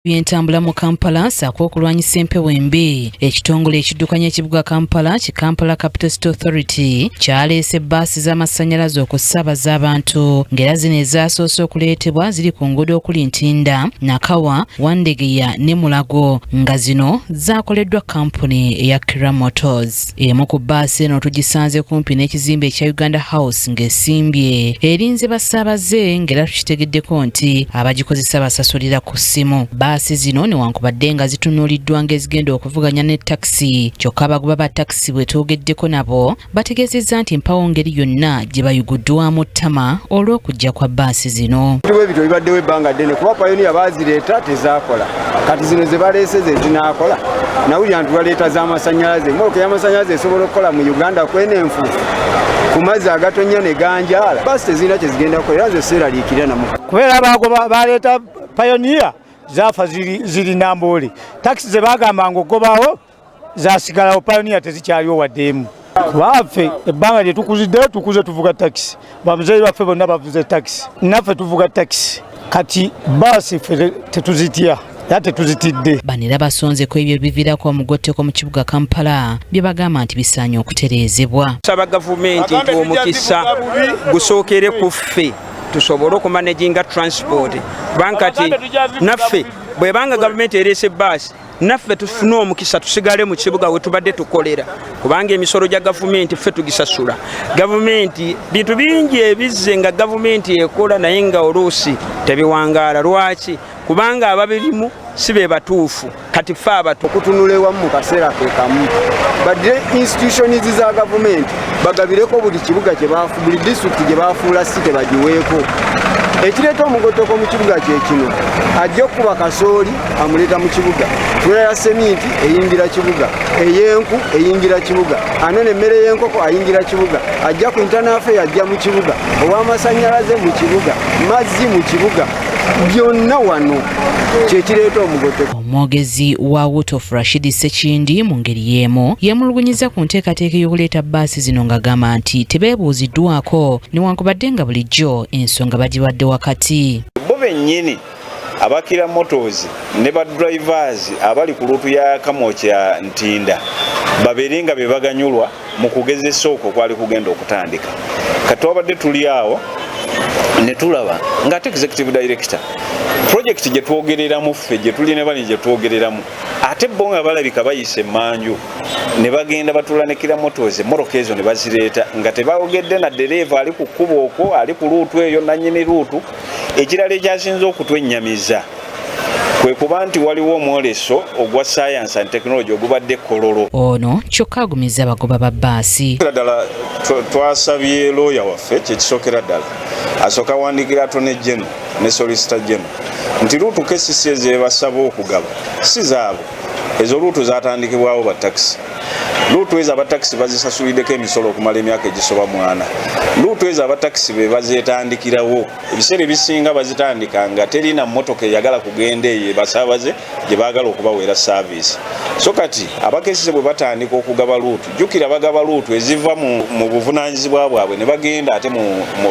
Byentambula mu Kampala saako okulwanyisa empewo embi. Ekitongole ekiddukanya ekibuga Kampala ki Kampala Capital City Authority kyaleese bbaasi z'amasannyalaze okusaabaza abantu ng'era zino ezaasoose okuleetebwa ziri ku nguudo okuli Ntinda, Nakawa, Wandegeya ne Mulago nga zino zaakoleddwa kampuni eya Kira Motors. Emu ku bbaasi eno tugisanze kumpi n'ekizimbe ekya Uganda House ng'esimbye erinze basaabaze ng'era tukitegeddeko nti abagikozesa basasulira ku ssimu. Bbaasi zino newankubadde nga zitunuuliddwa ng'ezigenda okuvuganya ne takisi, kyokka abagoba ba takisi bwe twogeddeko nabo bategeezezza nti mpawo ngeri yonna gye bayuguddwamu ttama olw'okujja kwa bbaasi zino. Ebyo bibaddewo ebbanga ddene kuba Pioneer baazireeta tezaakola, kati zino ze baleese ze zinaakola. Nawulira nti baleeta z'amasannyalaze, mmoloka y'amasannyalaze esobola okukola mu Uganda kwene enfuufu ku mazzi agatonya ne ganjaala. Bbaasi tezirina kye zigenda kukola era zo seeraliikirira namu. Kubeera abagoba baleeta Pioneer zafa ziri Namboole. Takisi ze bagamba ng'ogobawo zaasigalawo, Pioneer tezikyaliwo waddeemu. Baffe ebbanga lye tukuziddeyo tukuze tuvuga takisi, bamuzeeyi baffe bonna bavuze takisi, naffe tuvuga takisi. Kati bbaasi ffe tetuzitya era tetuzitidde. Bano era basonzeko ebyo biviirako omugotteko mu kibuga Kampala bye bagamba nti bisaanye okutereezebwa. Saba gavumenti nti omukisa gusookere ku ffe tusobole okumanaginga transport, kubanga kati naffe bwebanga gavumenti ereese bbaasi naffe tufune omukisa tusigale mu kibuga we tubadde tukolera, kubanga emisolo gya gavumenti ffe tugisasula. Gavumenti bintu bingi ebizze nga gavumenti ekola naye nga oluusi tebiwangaala. Lwaki? Kubanga ababirimu si be batuufu, kati ffe abatu okutunula ewamu mu kaseera ke kamu. Badde institutions za gavumenti bagabireko buli kibuga buli disitulikiti gye baafuula site bagiweeko. Ekireeta omugotteko mu kibuga kye kino, ajja okuba kasooli amuleeta mu kibuga, tuula ya seminti eyingira kibuga, ey'enku eyingira kibuga, anone emmere y'enkoko ayingira kibuga, ajja ku intanafe ajja mu kibuga, ow'amasannyalaze mu kibuga, mazzi mu kibuga, byonna wano kyekireeta omugotteko. Omwogezi wa Wutofu Rashid Sekindi mu ngeri y'emu yemulugunyiza ku nteekateeka y'okuleeta bbaasi zino ng'agamba nti tebeebuuziddwako newankubadde nga bulijjo ensonga bagiwadde wakati. Bo bennyini abakira motors ne ba drivers abali ku luutu ya Kamokya Ntinda babeere nga be baganyulwa mu kugezesa okwo kwali kugenda okutandika. Kati wabadde tuli awo ne tulaba ng'ate executive director project gye twogereramu ffe gye tuli ne bali gye twogereramu ate bo nga balabika bayise manju ne bagenda batula ne Kira Motors moroka ezo ne bazireeta nga tebawogedde na dereva ali ku kkubo okwo ali ku luutu eyo nannyini luutu. Ekirala ekyasinze okutwennyamiza kwe kuba nti waliwo omwoleso ogwa science and technology ogubadde kololo. Ono kyokka agumiza abagoba ba bbaasi. Ddala twasabye lawyer waffe kyekisookera ddala asooka wandiikira Attorney General ne Solicitor General nti luutu kesisi ezebasaba okugaba si zaabo, ezo luutu zatandikibwawo ba takisi. Luutu ezo abatakisi bazisasuliddeko emisolo okumala emyaka egisoba 4. Luutu ezo abatakisi be bazeetandikirawo, ebiseera ebisinga bazitandika nga terina mmotoka eyagala kugenda eyo basaabaze gye baagala okubaweera service. So kati abakesise bwe batandika okugaba luutu, jjukira bagaba luutu eziva mu buvunaanyizibwa bwabwe ne bagenda ate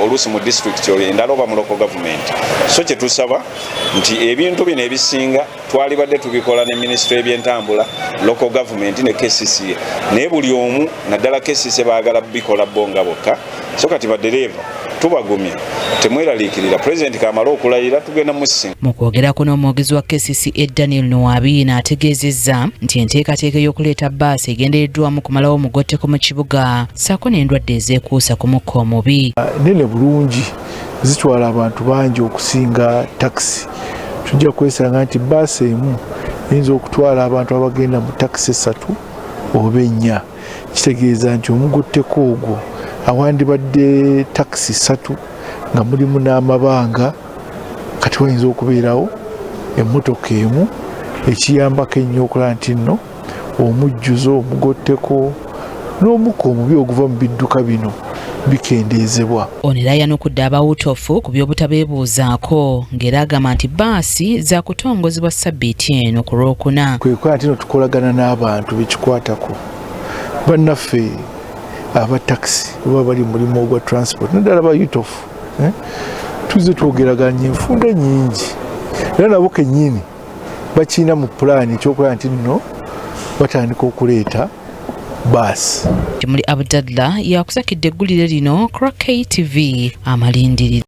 oluusi mu district endala oba mu local government. So kye tusaba nti ebintu bino ebisinga twalibadde tubikola ne Ministry y'ebyentambula, local government ne KCCA, naye buli omu naddala KCCA baagala bikola bonga bokka. So kati badereva tubagumya temweraliikirira President kamala okulayira tugenda musinga. Mu kwogerako n'omwogezi wa KCCA Daniel Nwabi n'ategeezezza nti enteekateeka y'okuleeta bbaasi egendereddwamu kumalawo omugotteko mu kibuga ssaako n'endwadde ezeekuusa ku mukka omubi. Nene bulungi zitwala abantu bangi okusinga takisi. Tujja kwesanga nti bbaasi emu eyinza okutwala abantu abagenda mu takisi 3 oba 4. Kitegeeza nti omugotteko ogwo awandibadde takisi 3 nga mulimu n'amabanga, kati wayinza okubeerawo emmotoka emu ekiyambako ennyo okulaba nti nno omujjuzo omugotteko n'omukka omubi oguva mu bidduka bino bikendeezebwa. Ono era yanukudde aba Wutofu ku by'obutabeebuuzaako ng'era agamba nti bbaasi za kutongozebwa ssabbiiti eno ku Lwokuna. Kwe kuba nti no tukolagana n'abantu bekikwatako bannaffe abatakisi oba bali mulimu ogwa transport naddala ba Wutofu tuzze twogeraganya enfunda nyingi era nabo kennyini bakiina mu pulaani ekyokola nti nno batandika okuleeta baasi. Kimuli Abdallah yakusakidde eggulire lino Crown KTV amalindiri.